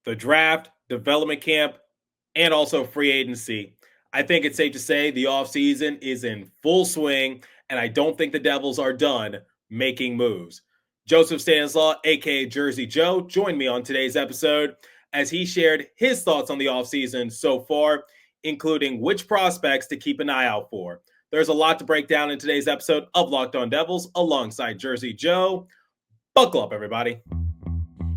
the draft, development camp, and also free agency. I think it's safe to say the offseason is in full swing, and I don't think the Devils are done making moves. Joseph Stanislaw, aka Jersey Joe, joined me on today's episode as he shared his thoughts on the offseason so far, including which prospects to keep an eye out for. There's a lot to break down in today's episode of Locked On Devils alongside Jersey Joe. Buckle up, everybody.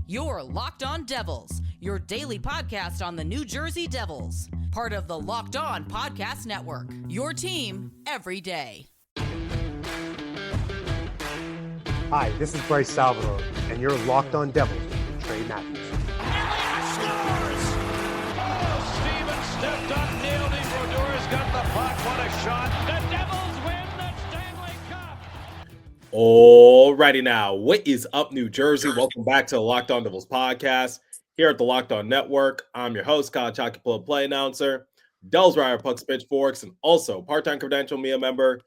You're Locked On Devils, your daily podcast on the New Jersey Devils, part of the Locked On Podcast Network, your team every day. Hi, this is Bryce Salvador, and you're Locked On Devils with Trey Matthews. Scores! Oh, Stevens stepped up, nailed it. Brodor's got the puck. What a shot. The Devils win the Stanley Cup. Alrighty now, what is up, New Jersey? Welcome back to the Locked On Devils podcast here at the Locked On Network. I'm your host, college hockey play announcer, Dells Rider Pucks Pitchforks, and also part-time credential media member,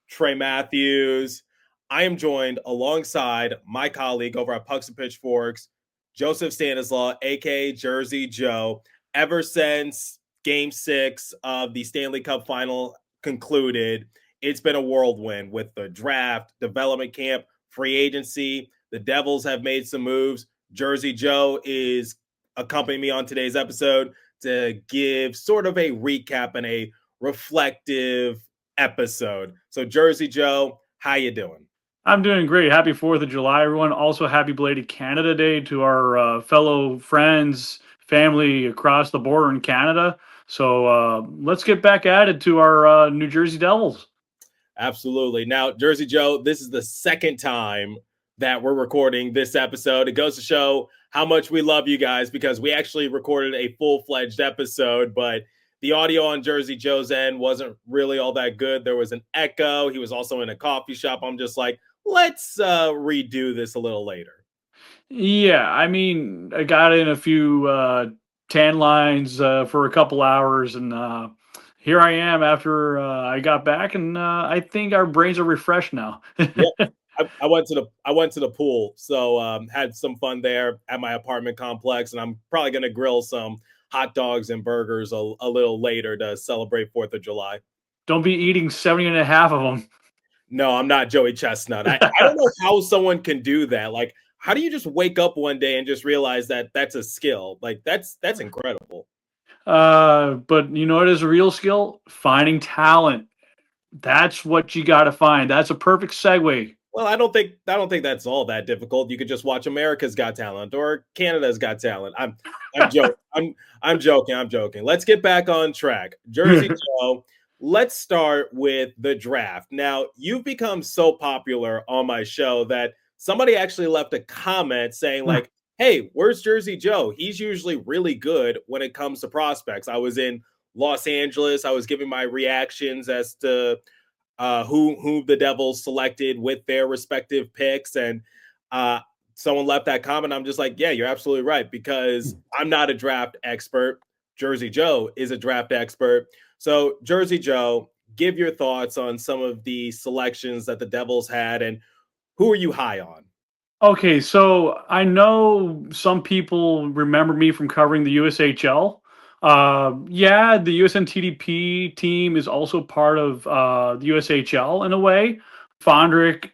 Trey Matthews. I am joined alongside my colleague over at Pucks and Pitchforks, Joseph Stanislaw, aka Jersey Joe. Ever since Game 6 of the Stanley Cup Final concluded, it's been a whirlwind with the draft, development camp, free agency. The Devils have made some moves. Jersey Joe is accompanying me on today's episode to give sort of a recap and a reflective episode. So Jersey Joe, how you doing? I'm doing great. Happy 4th of July, everyone. Also, happy belated Canada Day to our fellow friends, family across the border in Canada. So let's get back at it to our New Jersey Devils. Absolutely. Now, Jersey Joe, this is the second time that we're recording this episode. It goes to show how much we love you guys because we actually recorded a full-fledged episode, but the audio on Jersey Joe's end wasn't really all that good. There was an echo. He was also in a coffee shop. I'm just like, let's redo this a little later. Yeah, I mean, I got in a few tan lines for a couple hours, and here I am after I got back, and I think our brains are refreshed now. Yep. I went to the pool, so had some fun there at my apartment complex, and I'm probably going to grill some hot dogs and burgers a little later to celebrate 4th of July. Don't be eating 70 and a half of them. No, I'm not Joey Chestnut. I don't know how someone can do that. Like, how do you just wake up one day and just realize that that's a skill? Like, that's incredible. But you know what is a real skill? Finding talent. That's what you got to find. That's a perfect segue. Well, I don't think that's all that difficult. You could just watch America's Got Talent or Canada's Got Talent. I'm joking. I'm joking. Let's get back on track. Jersey Joe, let's start with the draft. Now, you've become so popular on my show that somebody actually left a comment saying like, hey, where's Jersey Joe? He's usually really good when it comes to prospects. I was in Los Angeles. I was giving my reactions as to who the Devils selected with their respective picks. And someone left that comment. I'm just like, yeah, you're absolutely right, because I'm not a draft expert. Jersey Joe is a draft expert. So Jersey Joe, give your thoughts on some of the selections that the Devils had and who are you high on? Okay, so I know some people remember me from covering the USHL. Yeah, the USNTDP team is also part of the USHL in a way. Fondrick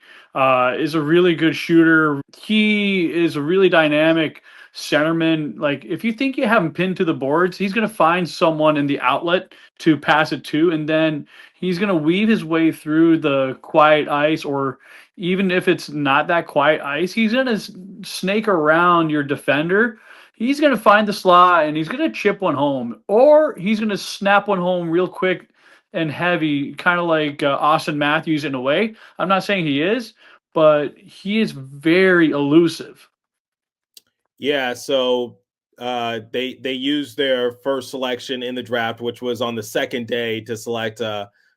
is a really good shooter. He is a really dynamic centerman. Like, if you think you have him pinned to the boards, he's going to find someone in the outlet to pass it to, and then he's going to weave his way through the quiet ice, or even if it's not that quiet ice, he's going to snake around your defender. He's going to find the slot, and he's going to chip one home, or he's going to snap one home real quick and heavy, kind of like Austin Matthews in a way. I'm not saying he is, but he is very elusive. Yeah, so they used their first selection in the draft, which was on the second day, to select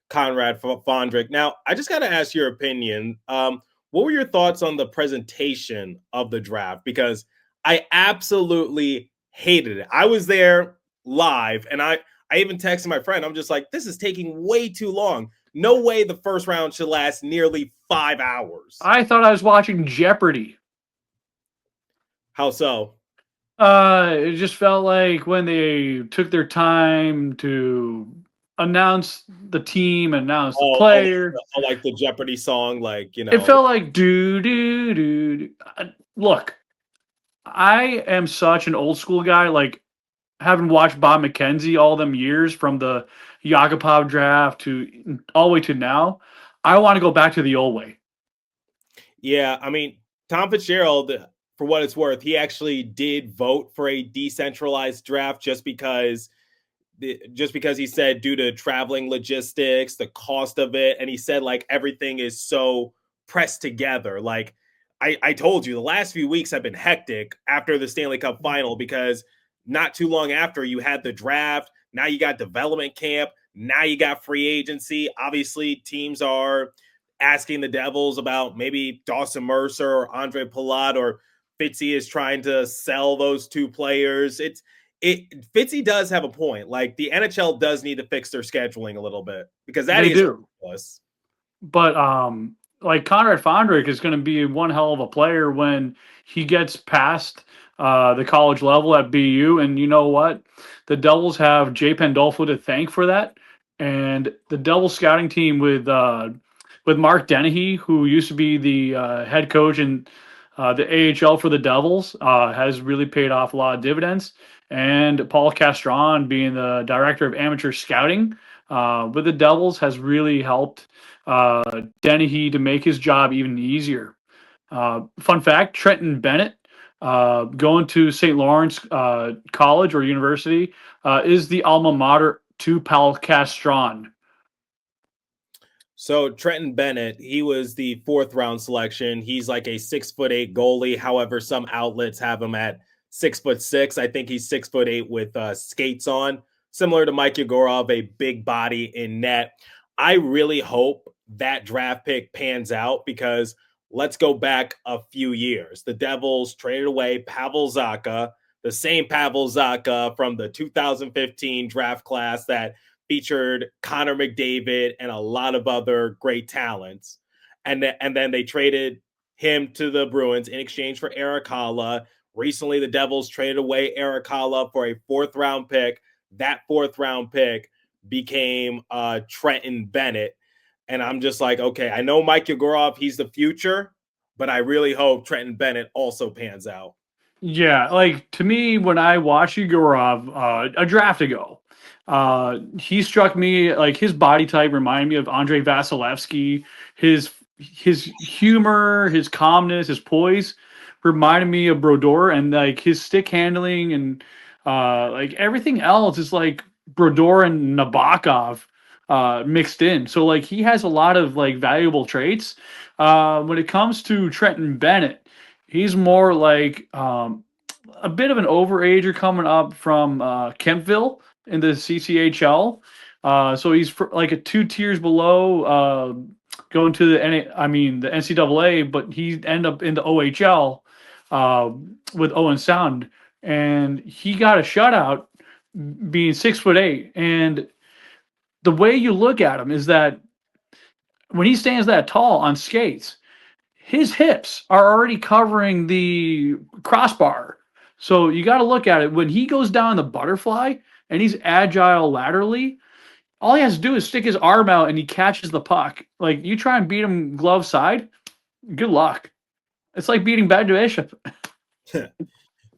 Conrad Fondrick. Now, I just got to ask your opinion. What were your thoughts on the presentation of the draft? Because I absolutely hated it. I was there live, and I even texted my friend. I'm just like, this is taking way too long. No way the first round should last nearly 5 hours. I thought I was watching Jeopardy. How so? It just felt like when they took their time to announce the team, announce the player. Like the Jeopardy song, like, It felt like do do do. Look, I am such an old school guy. Like having watched Bob McKenzie all them years from the Yakupov draft to all the way to now. I want to go back to the old way. Yeah, I mean, Tom Fitzgerald, for what it's worth, he actually did vote for a decentralized draft just because he said due to traveling logistics, the cost of it, and he said like everything is so pressed together. Like I told you, the last few weeks have been hectic after the Stanley Cup Final because not too long after you had the draft, now you got development camp, now you got free agency. Obviously, teams are asking the Devils about maybe Dawson Mercer or Andre Palat, or Fitzy is trying to sell those two players. Fitzy does have a point. Like the NHL does need to fix their scheduling a little bit because that They is do. ridiculous. But like Conrad Fondrick is going to be one hell of a player when he gets past the college level at BU. And you know what? The Devils have Jay Pandolfo to thank for that. And the Devils scouting team with Mark Dennehy, who used to be the head coach in the AHL for the Devils, has really paid off a lot of dividends. And Paul Castron, being the director of amateur scouting with the Devils, has really helped Dennehy to make his job even easier. Fun fact, Trenton Bennett, going to St. Lawrence College or University, is the alma mater to Paul Castron. So Trenton Bennett, he was the 4th round selection. He's like a 6'8" goalie. However, some outlets have him at 6'6". I think he's 6'8" with skates on, similar to Mike Yegorov, a big body in net. I really hope that draft pick pans out because let's go back a few years. The Devils traded away Pavel Zacha, the same Pavel Zacha from the 2015 draft class that featured Connor McDavid and a lot of other great talents. And then they traded him to the Bruins in exchange for Erik Haula. Recently, the Devils traded away Erik Haula for a 4th round pick. That 4th round pick became Trenton Bennett. And I'm just like, okay, I know Mike Yegorov, he's the future, but I really hope Trenton Bennett also pans out. Yeah, like to me, when I watched Yegorov a draft ago, he struck me like his body type reminded me of Andrei Vasilevsky. His humor, his calmness, his poise reminded me of Brodeur, and like his stick handling and like everything else is like Brodeur and Nabokov mixed in. So like he has a lot of like valuable traits. When it comes to Trenton Bennett, he's more like a bit of an overager coming up from Kempville in the CCHL. So he's like a 2 tiers below going to the NCAA, but he ended up in the OHL with Owen Sound, and he got a shutout being 6'8". And the way you look at him is that when he stands that tall on skates, his hips are already covering the crossbar. So you got to look at it. When he goes down the butterfly and he's agile laterally, all he has to do is stick his arm out and he catches the puck. Like you try and beat him glove side, good luck. It's like beating Bad Bishop.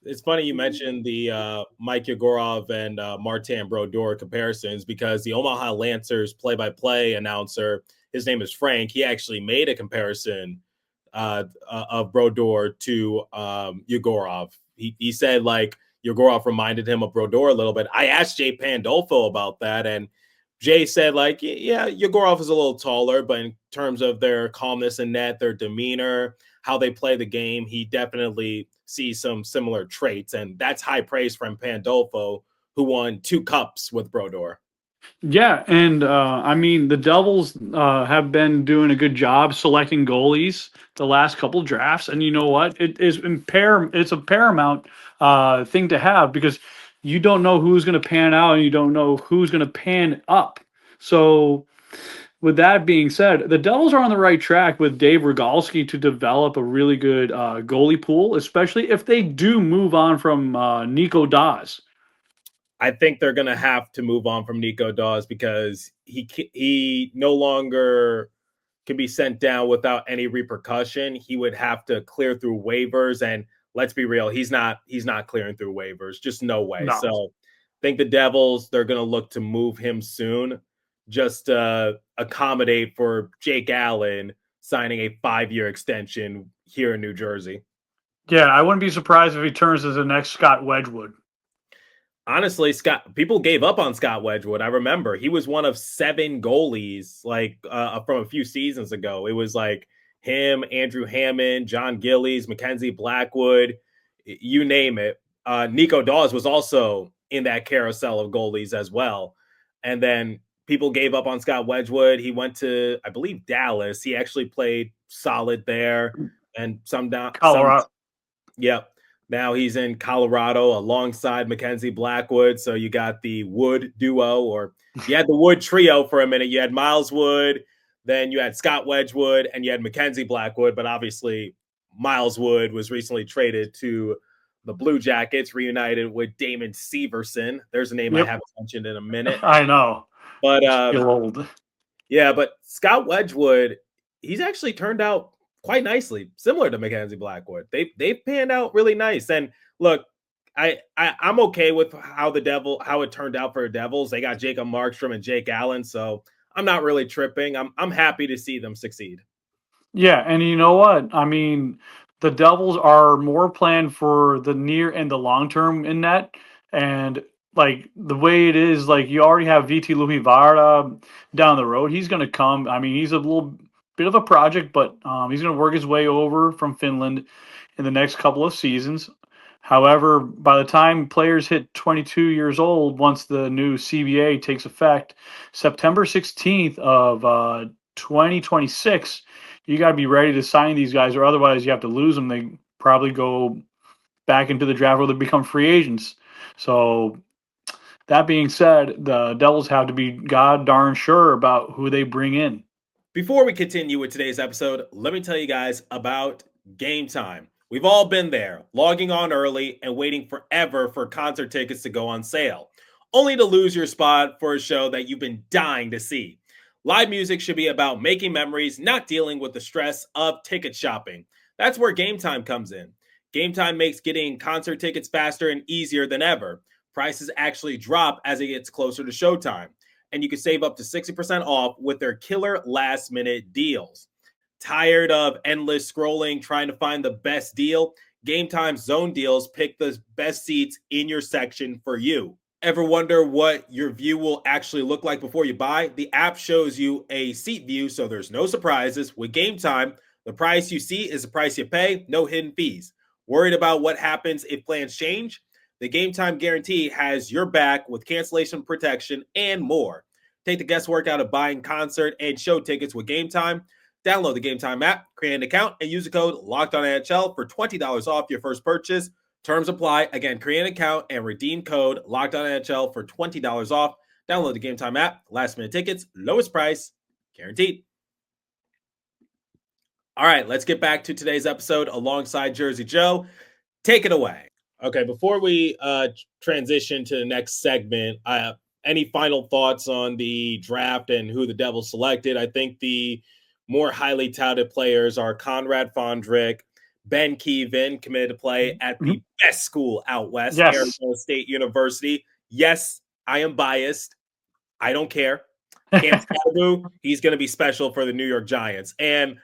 It's funny you mentioned the Mike Yegorov and Martin Brodeur comparisons because the Omaha Lancers play-by-play announcer, his name is Frank, he actually made a comparison of Brodeur to Yegorov. He said like Yegorov reminded him of Brodeur a little bit. I asked Jay Pandolfo about that, and Jay said like, yeah, Yegorov is a little taller, but in terms of their calmness in net, their demeanor, how they play the game, he definitely sees some similar traits, and that's high praise from Pandolfo, who won 2 cups with Brodeur. Yeah, and I mean the Devils have been doing a good job selecting goalies the last couple drafts, and you know what? It's a paramount thing to have because you don't know who's going to pan out and you don't know who's going to pan up. So with that being said, the Devils are on the right track with Dave Rogalski to develop a really good goalie pool, especially if they do move on from Nico Dawes. I think they're going to have to move on from Nico Dawes because he no longer can be sent down without any repercussion. He would have to clear through waivers, and let's be real, he's not clearing through waivers. Just no way. No. So I think the Devils, they're going to look to move him soon, just to accommodate for Jake Allen signing a 5-year extension here in New Jersey. Yeah, I wouldn't be surprised if he turns as the next Scott Wedgwood. Honestly, people gave up on Scott Wedgwood. I remember he was one of 7 goalies from a few seasons ago. It was like him, Andrew Hammond, John Gillies, Mackenzie Blackwood, you name it. Nico Dawes was also in that carousel of goalies as well. And then people gave up on Scott Wedgwood. He went to, I believe, Dallas. He actually played solid there. And Colorado. Yep. Now he's in Colorado alongside Mackenzie Blackwood. So you got the Wood duo, or you had the Wood trio for a minute. You had Miles Wood, then you had Scott Wedgwood, and you had Mackenzie Blackwood. But obviously, Miles Wood was recently traded to the Blue Jackets, reunited with Damon Severson. There's a name I haven't mentioned in a minute. I know. But old. Yeah, but Scott Wedgwood, he's actually turned out quite nicely, similar to Mackenzie Blackwood. They've panned out really nice. And look, I'm okay with how it turned out for the Devils. They got Jacob Markstrom and Jake Allen, so I'm not really tripping. I'm happy to see them succeed. Yeah, and you know what? I mean, the Devils are more planned for the near and the long term in net, and like the way it is, like you already have VT Louis Varda down the road. He's going to come. I mean, he's a little bit of a project, but he's going to work his way over from Finland in the next couple of seasons. However, by the time players hit 22 years old, once the new CBA takes effect, September 16th of 2026, you got to be ready to sign these guys, or otherwise you have to lose them. They probably go back into the draft where they become free agents. So that being said, the Devils have to be god darn sure about who they bring in. Before we continue with today's episode, let me tell you guys about Game Time. We've all been there, logging on early and waiting forever for concert tickets to go on sale, only to lose your spot for a show that you've been dying to see. Live music should be about making memories, not dealing with the stress of ticket shopping. That's where Game Time comes in. Game Time makes getting concert tickets faster and easier than ever. Prices actually drop as it gets closer to showtime, and you can save up to 60% off with their killer last-minute deals. Tired of endless scrolling, trying to find the best deal? Game Time's zone deals pick the best seats in your section for you. Ever wonder what your view will actually look like before you buy? The app shows you a seat view, so there's no surprises. With Game Time, the price you see is the price you pay, no hidden fees. Worried about what happens if plans change? The Game Time guarantee has your back with cancellation protection and more. Take the guesswork out of buying concert and show tickets with Game Time. Download the Game Time app, create an account, and use the code LOCKEDONNHL for $20 off your first purchase. Terms apply. Again, create an account and redeem code LOCKEDONNHL for $20 off. Download the Game Time app. Last minute tickets, lowest price, guaranteed. All right, let's get back to today's episode alongside Jersey Joe. Take it away. Okay, before we transition to the next segment, any final thoughts on the draft and who the Devils selected? I think the more highly touted players are Conrad Fondrick, Ben Keevan, committed to play at the best school out west, Arizona State University. Yes, I am biased. I don't care. Cam Scalaboo, he's going to be special for the New York Giants. And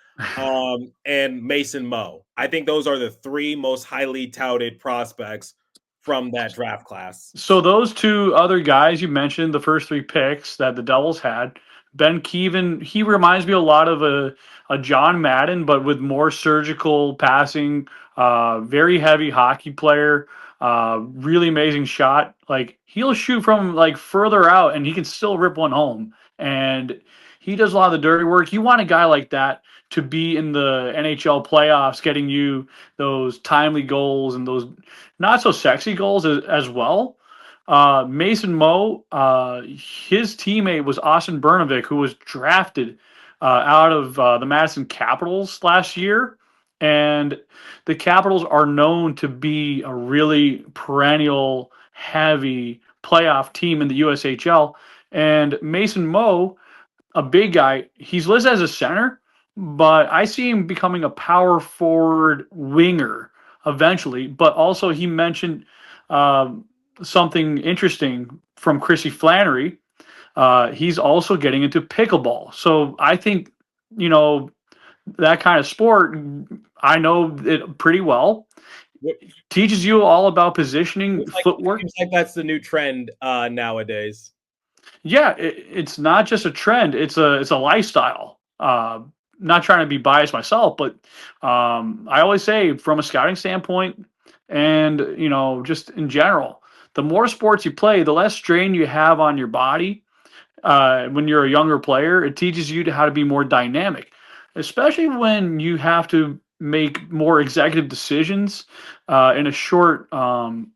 Mason Moe. I think those are the 3 most highly touted prospects from that draft class. So those 2 other guys you mentioned, the first 3 picks that the Devils had, Ben Keevan, he reminds me a lot of a John Madden, but with more surgical passing, very heavy hockey player, really amazing shot. Like he'll shoot from like further out and he can still rip one home. And he does a lot of the dirty work. You want a guy like that to be in the NHL playoffs, getting you those timely goals and those not so sexy goals as well. Mason Moe, his teammate was Austin Bernovic, who was drafted out of the Madison Capitals last year. And the Capitals are known to be a really perennial, heavy playoff team in the USHL. And Mason Moe, a big guy, he's listed as a center, but I see him becoming a power forward winger eventually. But also, he mentioned something interesting from Chrissy Flannery. He's also getting into pickleball. So I think, that kind of sport, I know it pretty well. Teaches you all about positioning, footwork. Seems like that's the new trend nowadays. Yeah, it's not just a trend; it's a lifestyle. Not trying to be biased myself, but I always say, from a scouting standpoint, and just in general, the more sports you play, the less strain you have on your body. When you're a younger player, it teaches you how to be more dynamic, especially when you have to make more executive decisions in a short time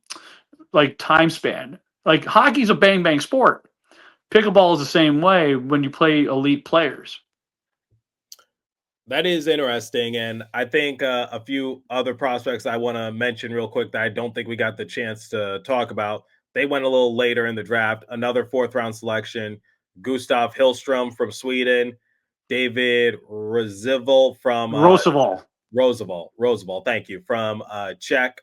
span. Like, hockey's a bang bang sport. Pickleball is the same way when you play elite players. That is interesting. And I think a few other prospects I want to mention real quick that I don't think we got the chance to talk about. They went a little later in the draft. Another 4th-round selection, Gustav Hillstrom from Sweden, David Roosevelt from Roosevelt, thank you, from Czech,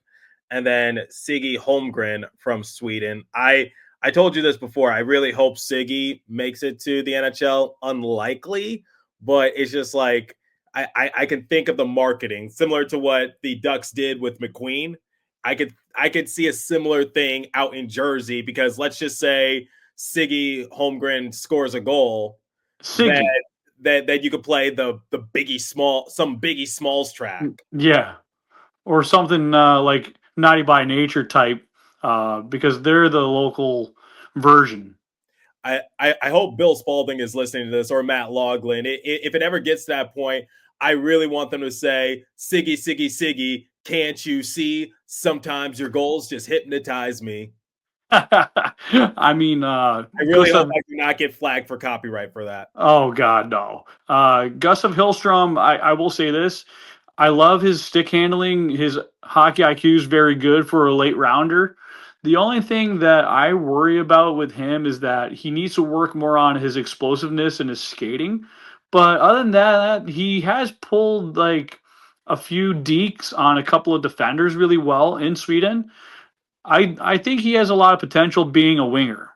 and then Siggy Holmgren from Sweden. I told you this before. I really hope Siggy makes it to the NHL. Unlikely, but it's just like I can think of the marketing similar to what the Ducks did with McQueen. I could see a similar thing out in Jersey, because let's just say Siggy Holmgren scores a goal, that you could play the Biggie Smalls track. Yeah, or something like Naughty by Nature type, because they're the local version. I hope Bill Spalding is listening to this, or Matt Loughlin. If it ever gets to that point, I really want them to say, Siggy, Siggy, Siggy, can't you see? Sometimes your goals just hypnotize me. I mean, I really hope I do not get flagged for copyright for that. Oh, God, no. Gustav Hillstrom, I will say this. I love his stick handling. His hockey IQ is very good for a late rounder. The only thing that I worry about with him is that he needs to work more on his explosiveness and his skating. But other than that, he has pulled like a few dekes on a couple of defenders really well in Sweden. I think he has a lot of potential being a winger.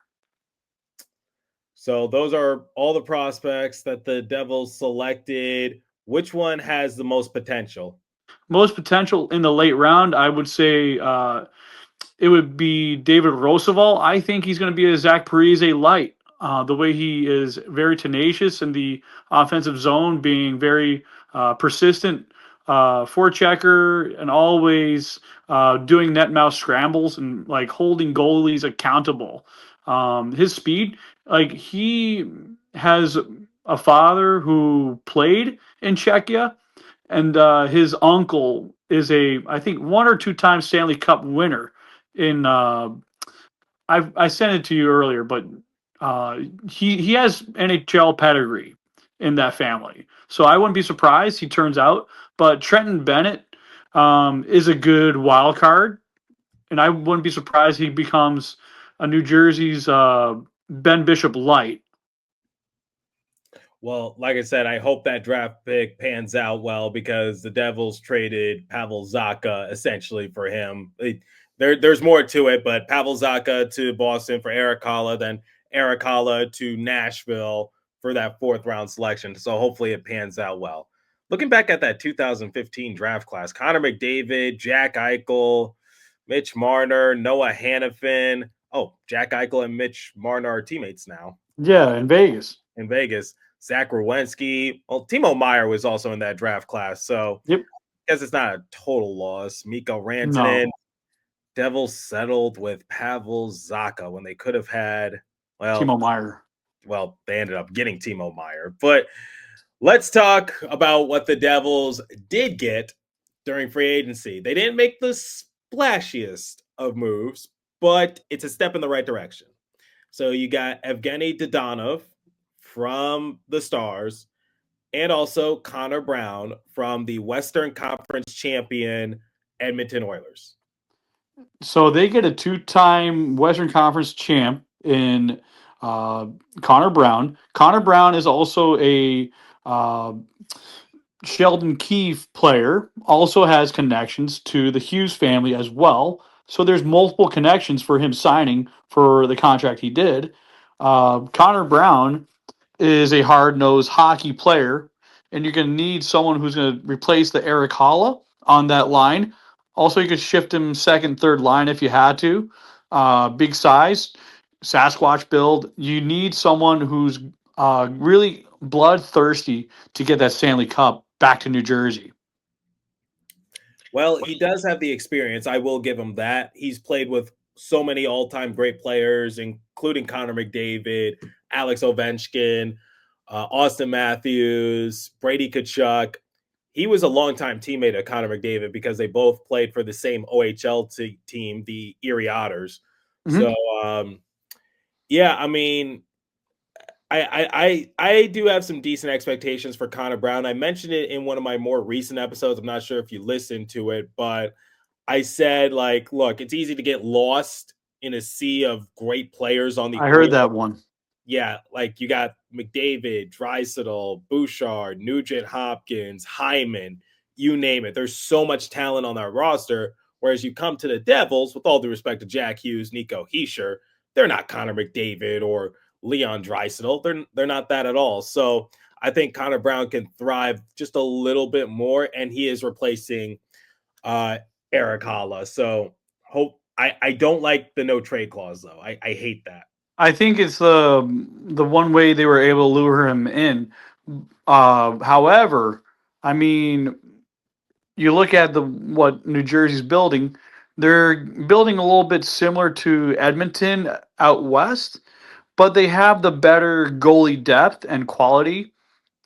So those are all the prospects that the Devils selected. Which one has the most potential? Most potential in the late round, I would say it would be David Roosevelt. I think he's going to be a Zach Parise light. The way he is very tenacious in the offensive zone, being very persistent, forechecker, and always doing net mouth scrambles and like holding goalies accountable. His speed, like, he has a father who played in Czechia, and his uncle is I think 1 or 2 times Stanley Cup winner. I sent it to you earlier, but he has NHL pedigree in that family, so I wouldn't be surprised he turns out. But Trenton Bennett is a good wild card, and I wouldn't be surprised he becomes a New Jersey's Ben Bishop light. Well, like I said, I hope that draft pick pans out well, because the Devils traded Pavel Zacha essentially for him. There's more to it, but Pavel Zacha to Boston for Eric Haula, then Eric Haula to Nashville for that 4th-round selection. So hopefully it pans out well. Looking back at that 2015 draft class, Connor McDavid, Jack Eichel, Mitch Marner, Noah Hannafin. Oh, Jack Eichel and Mitch Marner are teammates now. Yeah, in Vegas. Zach Werenski. Well, Timo Meier was also in that draft class, so yep. I guess it's not a total loss. Mikko Rantanen. No. Devils settled with Pavel Zacha when they could have had, Timo Meier. Well, they ended up getting Timo Meier. But let's talk about what the Devils did get during free agency. They didn't make the splashiest of moves, but it's a step in the right direction. So you got Evgeny Dodonov from the Stars and also Connor Brown from the Western Conference champion Edmonton Oilers. So they get a 2-time Western Conference champ in Connor Brown. Connor Brown is also a uh, Sheldon Keefe player, also has connections to the Hughes family as well. So there's multiple connections for him signing for the contract he did. Connor Brown is a hard-nosed hockey player, and you're going to need someone who's going to replace the Eric Holla on that line. Also, you could shift him second, third line if you had to. Big size, Sasquatch build. You need someone who's really bloodthirsty to get that Stanley Cup back to New Jersey. Well, he does have the experience. I will give him that. He's played with so many all-time great players, including Connor McDavid, Alex Ovechkin, Austin Matthews, Brady Tkachuk. He was a longtime teammate of Connor McDavid because they both played for the same OHL team, the Erie Otters. Mm-hmm. So, yeah, I mean, I do have some decent expectations for Connor Brown. I mentioned it in one of my more recent episodes. I'm not sure if you listened to it, but I said, like, look, it's easy to get lost in a sea of great players on the I heard that one. Yeah, like you got McDavid, Draisaitl, Bouchard, Nugent Hopkins, Hyman, you name it. There's so much talent on that roster. Whereas you come to the Devils, with all due respect to Jack Hughes, Nico Hischier, they're not Connor McDavid or Leon Draisaitl. They're not that at all. So I think Connor Brown can thrive just a little bit more, and he is replacing Eric Holla. So I don't like the no trade clause though. I hate that. I think it's the one way they were able to lure him in. However, I mean, you look at what New Jersey's building. They're building a little bit similar to Edmonton out west, but they have the better goalie depth and quality.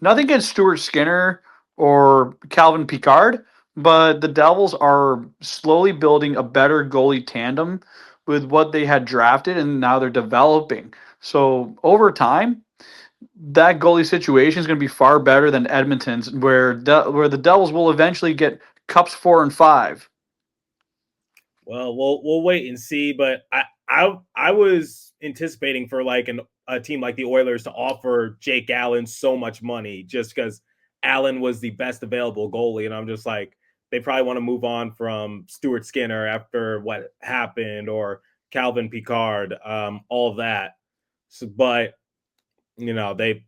Nothing against Stuart Skinner or Calvin Pickard, but the Devils are slowly building a better goalie tandem with what they had drafted, and now they're developing. So over time, that goalie situation is going to be far better than Edmonton's, where the Devils will eventually get cups 4 and 5. Well, we'll wait and see, but I was anticipating for like a team like the Oilers to offer Jake Allen so much money just because Allen was the best available goalie, and I'm just like, they probably want to move on from Stuart Skinner after what happened, or Calvin Pickard, all of that. So, but you know, they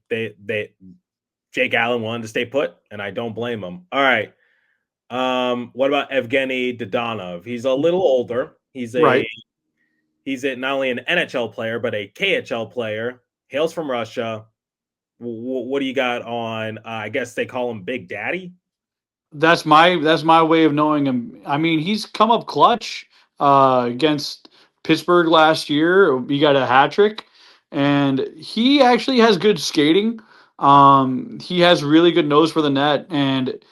Jake Allen wanted to stay put, and I don't blame him. All right. What about Evgeny Dodonov? He's a little older. He's not only an NHL player, but a KHL player. Hails from Russia. What do you got on? I guess they call him Big Daddy. That's my way of knowing him. I mean, he's come up clutch against Pittsburgh last year. He got a hat trick, and he actually has good skating. He has really good nose for the net, and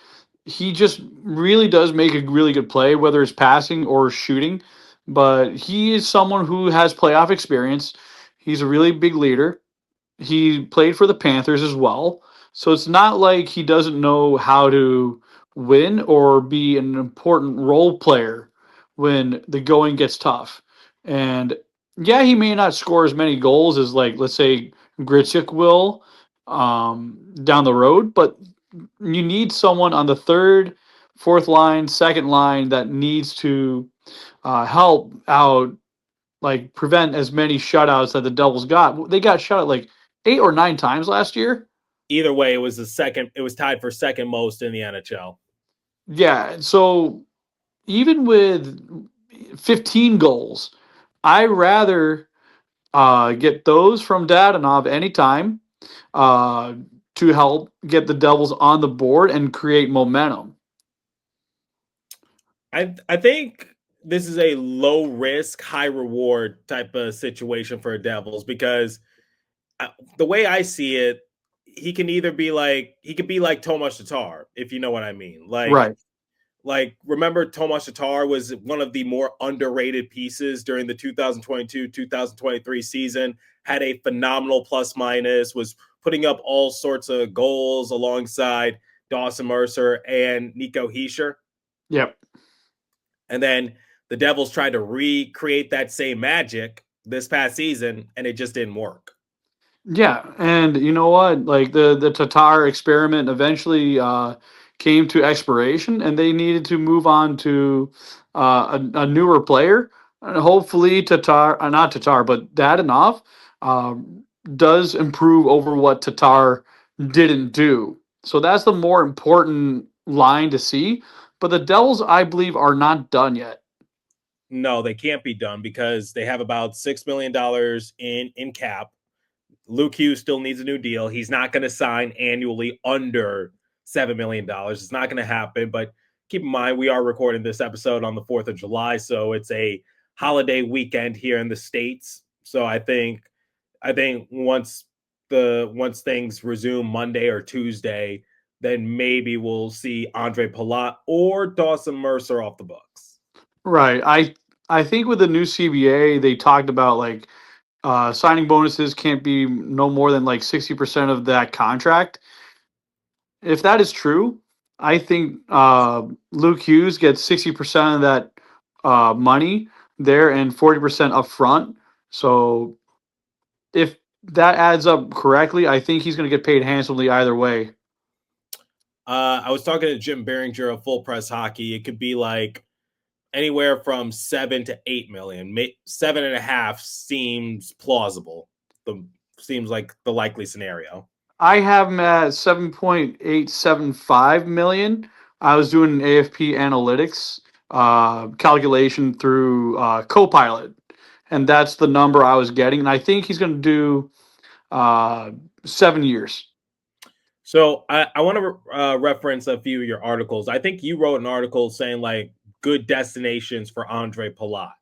he just really does make a really good play, whether it's passing or shooting. But he is someone who has playoff experience. He's a really big leader. He played for the Panthers as well. So it's not like he doesn't know how to win or be an important role player when the going gets tough. And yeah, he may not score as many goals as, like, let's say Gritsuk will down the road, but you need someone on the third, fourth line, second line that needs to help out, like prevent as many shutouts that the Devils got. They got shut out like 8 or 9 times last year. Either way, it was tied for second most in the NHL. Yeah, so even with 15 goals, I rather get those from Dadonov anytime to help get the Devils on the board and create momentum. I think this is a low risk, high reward type of situation for Devils, because the way I see it, he could be like Tomas Tatar, if you know what I mean. Like, right. Like, remember Tomas Tatar was one of the more underrated pieces during the 2022-2023 season, had a phenomenal plus minus, was putting up all sorts of goals alongside Dawson Mercer and Nico Hischier. Yep. And then the Devils tried to recreate that same magic this past season, and it just didn't work. Yeah, and you know what? Like the Tatar experiment eventually came to expiration, and they needed to move on to a newer player. And hopefully, Tatar, not Tatar, but Dadonov does improve over what Tatar didn't do. So that's the more important line to see. But the Devils, I believe, are not done yet. No, they can't be done because they have about $6 million in cap. Luke Hughes still needs a new deal. He's not going to sign annually under $7 million. It's not going to happen. But keep in mind, we are recording this episode on the 4th of July. So it's a holiday weekend here in the States. So I think once things resume Monday or Tuesday, then maybe we'll see Andre Palat or Dawson Mercer off the books. Right. I think with the new CBA, they talked about like signing bonuses can't be no more than like 60% of that contract. If that is true, I think Luke Hughes gets 60% of that money there and 40% up front. So if that adds up correctly, I think he's going to get paid handsomely either way. I was talking to Jim Behringer of Full Press Hockey. It could be like anywhere from 7 to 8 million. 7.5 seems plausible. Seems like the likely scenario. I have him at 7.875 million. I was doing an AFP analytics calculation through Copilot, and that's the number I was getting. And I think he's going to do 7 years. So I want to reference a few of your articles. I think you wrote an article saying like good destinations for Andre Palat.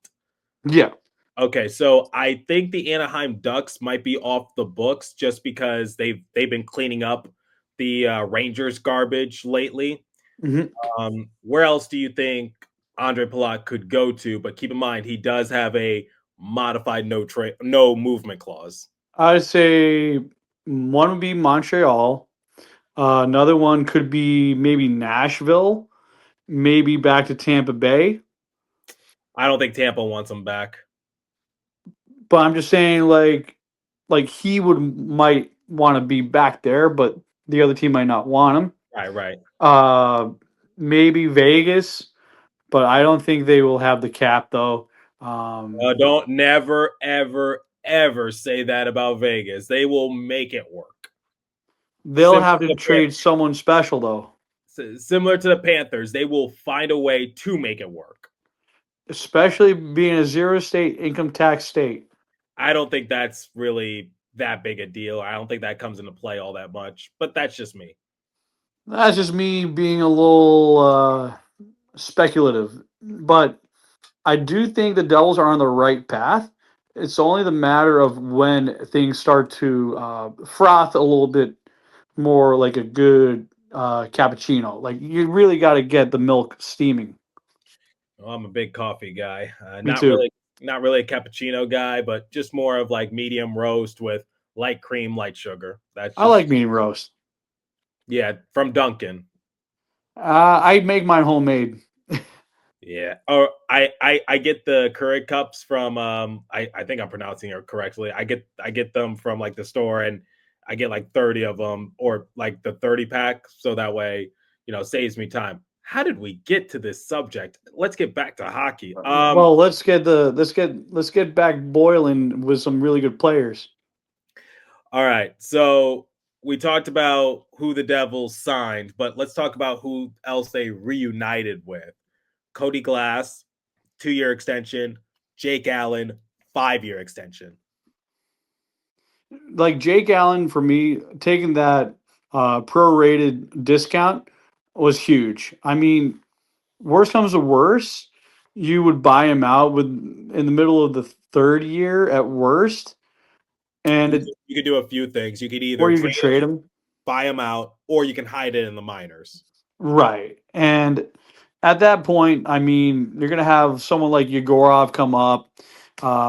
Yeah. Okay, so I think the Anaheim Ducks might be off the books just because they've been cleaning up the Rangers garbage lately. Mm-hmm. Where else do you think Andre Palat could go to? But keep in mind, he does have a modified no movement clause. I'd say one would be Montreal. Another one could be maybe Nashville, maybe back to Tampa Bay. I don't think Tampa wants him back. But I'm just saying, like he might want to be back there, but the other team might not want him. Right. Maybe Vegas, but I don't think they will have the cap though. Don't never, ever, ever say that about Vegas. They will make it work. They'll have to trade someone special though. Similar to the Panthers, they will find a way to make it work. Especially being a zero state income tax state. I don't think that's really that big a deal. I don't think that comes into play all that much, but that's just me. That's just me being a little speculative. But I do think the Devils are on the right path. It's only the matter of when things start to froth a little bit more like a good cappuccino. Like you really got to get the milk steaming. Well, I'm a big coffee guy. Me too. Not really a cappuccino guy, but just more of like medium roast with light cream, light sugar. I like medium roast. Yeah, from Dunkin'. I make mine homemade. Yeah. Or I get the Keurig cups from I think I'm pronouncing it correctly. I get them from like the store, and I get like 30 of them, or like the 30 pack, so that way, saves me time. How did we get to this subject? Let's get back to hockey. Well, let's get back boiling with some really good players. All right. So we talked about who the Devils signed, but let's talk about who else they reunited with. Cody Glass, 2-year extension. Jake Allen, 5-year extension. Like Jake Allen, for me, taking that prorated discount was huge. I mean, worst comes to worst, you would buy him out in the middle of the 3rd year at worst, and you could do a few things. You could either or you could trade him, buy him out, or you can hide it in the minors. Right. And at that point, I mean, you're going to have someone like Yegorov come up,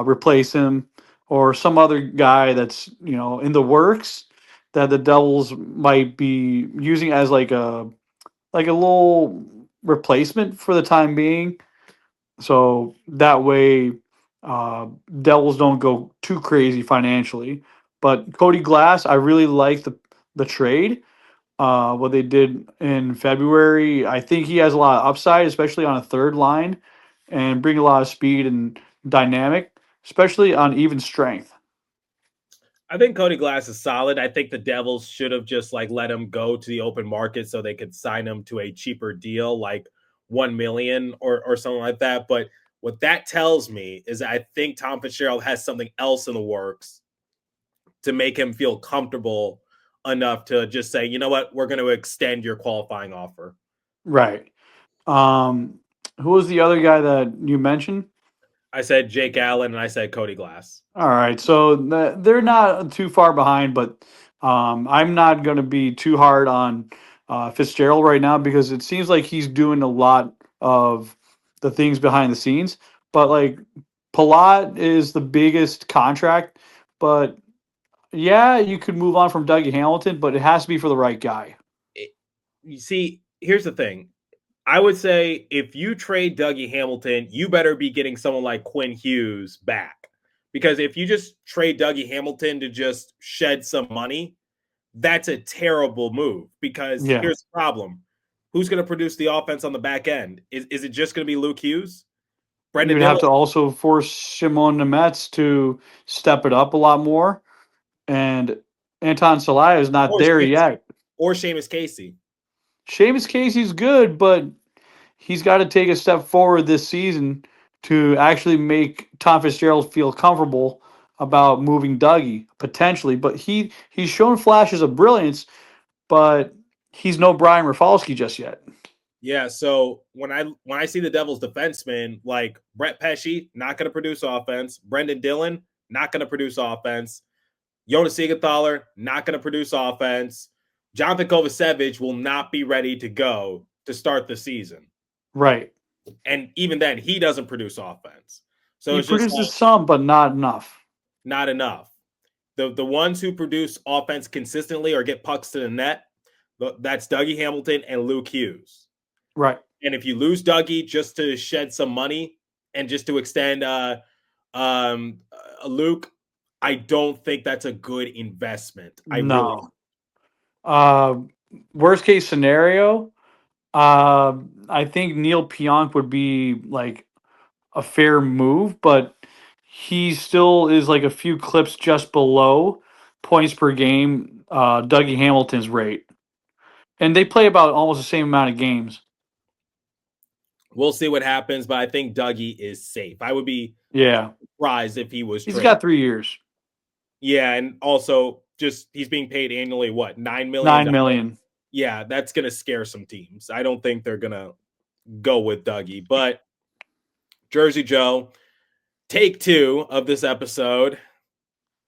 replace him, or some other guy that's, in the works that the Devils might be using as like a little replacement for the time being. So that way, Devils don't go too crazy financially. But Cody Glass, I really like the trade. What they did in February, I think he has a lot of upside, especially on a third line, and bring a lot of speed and dynamic, especially on even strength. I think Cody Glass is solid. I think the Devils should have just like let him go to the open market so they could sign him to a cheaper deal, like 1 million or something like that. But what that tells me is I think Tom Fitzgerald has something else in the works to make him feel comfortable enough to just say, you know what, we're going to extend your qualifying offer. Right. Who was the other guy that you mentioned? I said Jake Allen and I said Cody Glass. All right, so they're not too far behind, but I'm not going to be too hard on Fitzgerald right now because it seems like he's doing a lot of the things behind the scenes. But like Palat is the biggest contract, but yeah, you could move on from Dougie Hamilton, but it has to be for the right guy. You see, here's the thing. I would say if you trade Dougie Hamilton, you better be getting someone like Quinn Hughes back. Because if you just trade Dougie Hamilton to just shed some money, that's a terrible move. Because Yeah. here's the problem. Who's going to produce the offense on the back end? Is it just going to be Luke Hughes? You Brendan would have Dillon? to also force Shimon Nemets to step it up a lot more. And Anton Salai is not there yet. Or Seamus Casey. Seamus Casey's good, but he's got to take a step forward this season to actually make Tom Fitzgerald feel comfortable about moving Dougie potentially. But he's shown flashes of brilliance, but he's no Brian Rafalski just yet. Yeah, so when I see the Devils defensemen like Brett Pesce, not going to produce offense. Brendan Dillon, not going to produce offense. Jonas Siegenthaler, not going to produce offense. Jonathan Kovacevic will not be ready to go to start the season. Right. And even then, he doesn't produce offense. So He it's just produces some, but not enough. not enough. The ones who produce offense consistently or get pucks to the net, that's Dougie Hamilton and Luke Hughes. Right. And if you lose Dougie just to shed some money and just to extend Luke, I don't think that's a good investment. No. Worst case scenario, I think Neil Pionk would be like a fair move, but he still is like a few clips just below points per game, Dougie Hamilton's rate. And they play about almost the same amount of games. We'll see what happens, but I think Dougie is safe. I would be surprised if he was He's traded. got 3 years. Yeah, and also just he's being paid annually, what, $9 million? $9 million. Yeah, that's going to scare some teams. I don't think they're going to go with Dougie. But Jersey Joe, take 2 of this episode.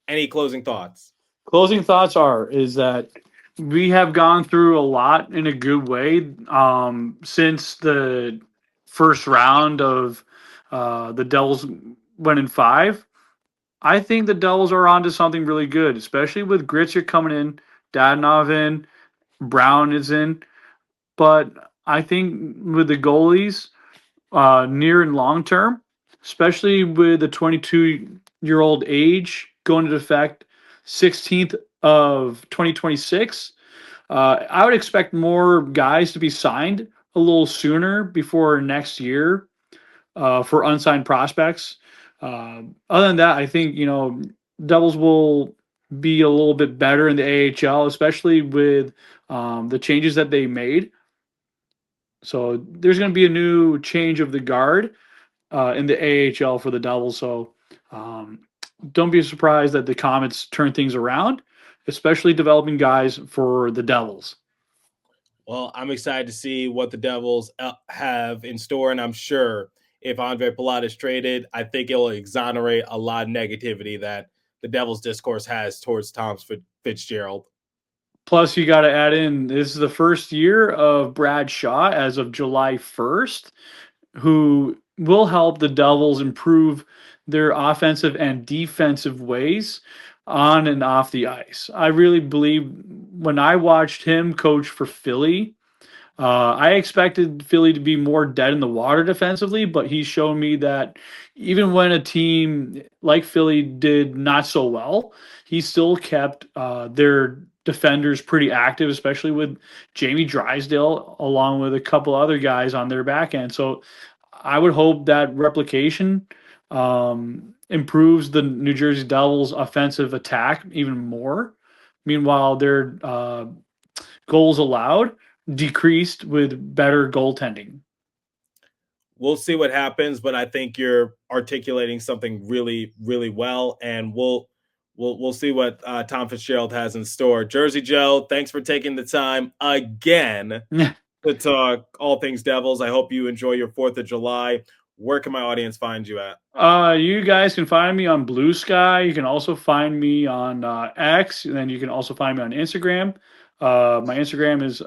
Any closing thoughts? Closing thoughts is that we have gone through a lot in a good way since the first round of the Devils went in 5. I think the Devils are onto something really good, especially with Gritzer coming in, Dadonov in, Brown is in. But I think with the goalies near and long term, especially with the 22-year-old age going into effect 16th of 2026, I would expect more guys to be signed a little sooner before next year for unsigned prospects. Other than that, I think, Devils will be a little bit better in the AHL, especially with the changes that they made. So there's going to be a new change of the guard in the AHL for the Devils. So don't be surprised that the Comets turn things around, especially developing guys for the Devils. Well, I'm excited to see what the Devils have in store, and I'm sure if Andre Palat is traded, I think it'll exonerate a lot of negativity that the Devils discourse has towards Tom Fitzgerald. Plus, you got to add in this is the first year of Brad Shaw as of July 1st, who will help the Devils improve their offensive and defensive ways on and off the ice. I really believe when I watched him coach for Philly, I expected Philly to be more dead in the water defensively, but he's shown me that even when a team like Philly did not so well, he still kept their defenders pretty active, especially with Jamie Drysdale, along with a couple other guys on their back end. So I would hope that replication improves the New Jersey Devils' offensive attack even more. Meanwhile, their goals allowed decreased with better goaltending. We'll see what happens, but I think you're articulating something really, really well, and we'll see what Tom Fitzgerald has in store. Jersey Joe, thanks for taking the time again to talk all things Devils. I hope you enjoy your 4th of July. Where can my audience find you at? You guys can find me on Blue Sky. You can also find me on X, and then you can also find me on Instagram. My Instagram is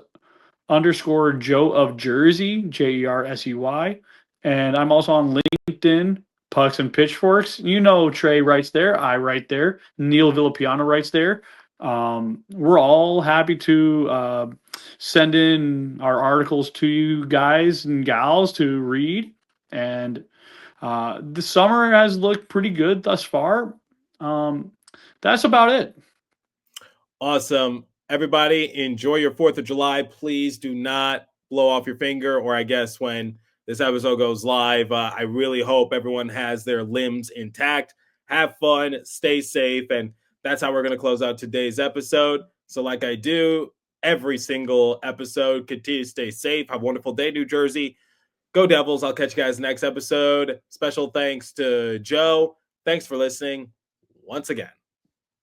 _Joe of Jersey, Jersey. And I'm also on LinkedIn, Pucks and Pitchforks. You know, Trey writes there. I write there. Neil Villapiano writes there. We're all happy to send in our articles to you guys and gals to read. And the summer has looked pretty good thus far. That's about it. Awesome. Everybody, enjoy your 4th of July. Please do not blow off your finger, or I guess when this episode goes live, I really hope everyone has their limbs intact. Have fun, stay safe, and that's how we're going to close out today's episode. So like I do every single episode, continue to stay safe. Have a wonderful day, New Jersey. Go Devils. I'll catch you guys next episode. Special thanks to Joe. Thanks for listening once again.